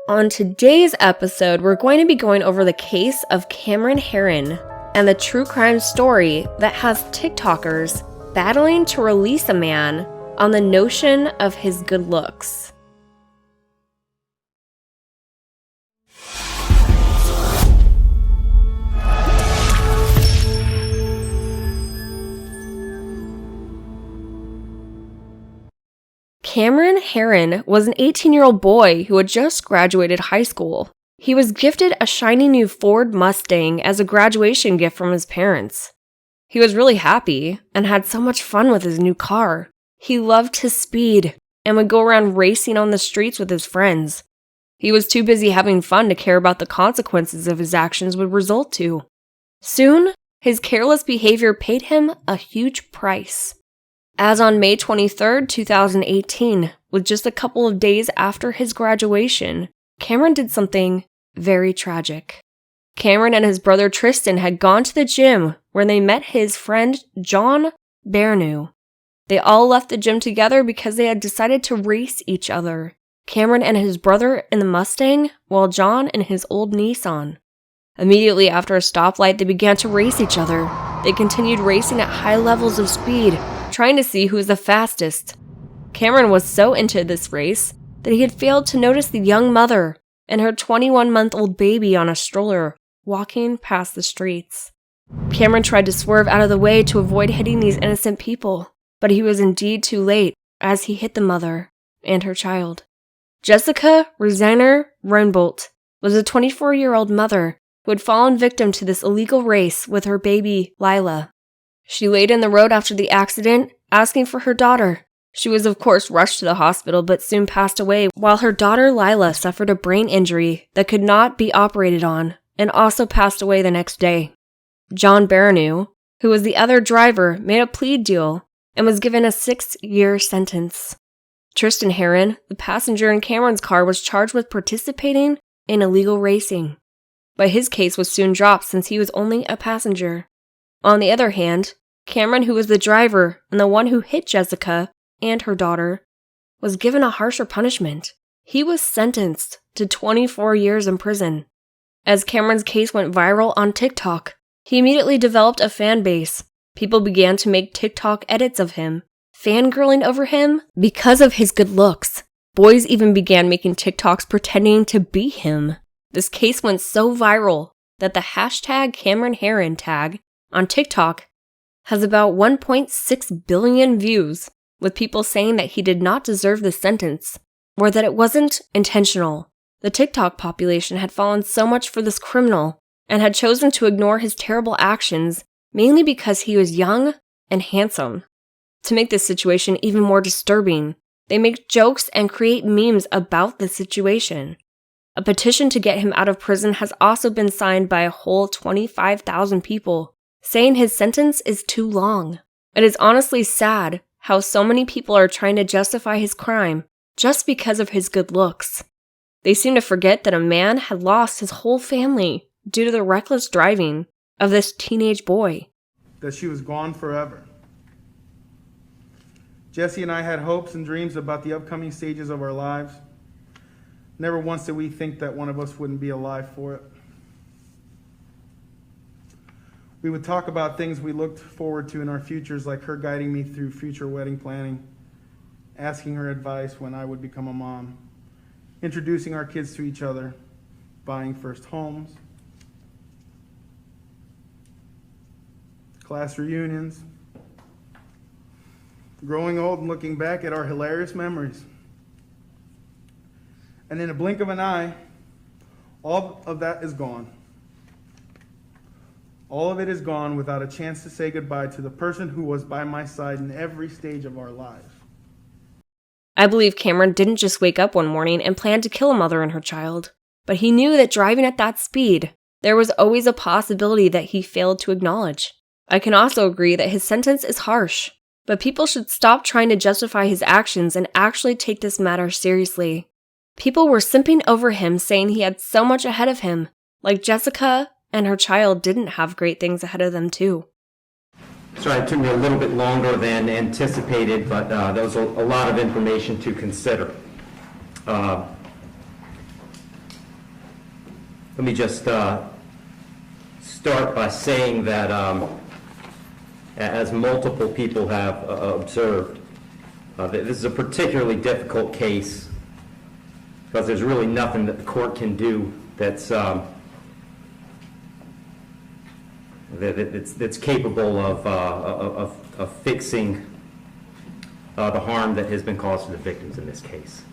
On today's episode, we're going to be going over the case of Cameron Herrin and the true crime story that has TikTokers battling to release a man on the notion of his good looks. Cameron Herrin was an 18-year-old boy who had just graduated high school. He was gifted a shiny new Ford Mustang as a graduation gift from his parents. He was really happy and had so much fun with his new car. He loved his speed and would go around racing on the streets with his friends. He was too busy having fun to care about the consequences of his actions would result to. Soon, his careless behavior paid him a huge price. As on May 23, 2018, with just a couple of days after his graduation, Cameron did something very tragic. Cameron and his brother Tristan had gone to the gym where they met his friend John Bernew. They all left the gym together because they had decided to race each other. Cameron and his brother in the Mustang, while John in his old Nissan. Immediately after a stoplight, they began to race each other. They continued racing at high levels of speed, trying to see who was the fastest. Cameron was so into this race that he had failed to notice the young mother and her 21-month-old baby on a stroller walking past the streets. Cameron tried to swerve out of the way to avoid hitting these innocent people, but he was indeed too late as he hit the mother and her child. Jessica Reisinger-Raubenolt was a 24-year-old mother who had fallen victim to this illegal race with her baby, Lila. She laid in the road after the accident, asking for her daughter. She was of course rushed to the hospital but soon passed away, while her daughter Lila suffered a brain injury that could not be operated on and also passed away the next day. John Bernew, who was the other driver, made a plea deal and was given a 6-year sentence. Tristan Herrin, the passenger in Cameron's car, was charged with participating in illegal racing, but his case was soon dropped since he was only a passenger. On the other hand, Cameron, who was the driver and the one who hit Jessica and her daughter, was given a harsher punishment. He was sentenced to 24 years in prison. As Cameron's case went viral on TikTok, he immediately developed a fan base. People began to make TikTok edits of him, fangirling over him because of his good looks. Boys even began making TikToks pretending to be him. This case went so viral that the hashtag Cameron Herrin tag on TikTok has about 1.6 billion views, with people saying that he did not deserve the sentence, or that it wasn't intentional. The TikTok population had fallen so much for this criminal and had chosen to ignore his terrible actions mainly because he was young and handsome. To make this situation even more disturbing, they make jokes and create memes about the situation. A petition to get him out of prison has also been signed by a whole 25,000 people, saying his sentence is too long. It is honestly sad how so many people are trying to justify his crime just because of his good looks. They seem to forget that a man had lost his whole family due to the reckless driving of this teenage boy. That she was gone forever. Jesse and I had hopes and dreams about the upcoming stages of our lives. Never once did we think that one of us wouldn't be alive for it. We would talk about things we looked forward to in our futures, like her guiding me through future wedding planning, asking her advice when I would become a mom, introducing our kids to each other, buying first homes, class reunions, growing old and looking back at our hilarious memories. And in a blink of an eye, all of that is gone. All of it is gone without a chance to say goodbye to the person who was by my side in every stage of our lives. I believe Cameron didn't just wake up one morning and plan to kill a mother and her child, but he knew that driving at that speed, there was always a possibility that he failed to acknowledge. I can also agree that his sentence is harsh, but people should stop trying to justify his actions and actually take this matter seriously. People were simping over him, saying he had so much ahead of him, like Jessica and her child didn't have great things ahead of them too. So it took me a little bit longer than anticipated, but there was a lot of information to consider. let me just start by saying that as multiple people have observed, that this is a particularly difficult case because there's really nothing that the court can do that's capable of fixing the harm that has been caused to the victims in this case.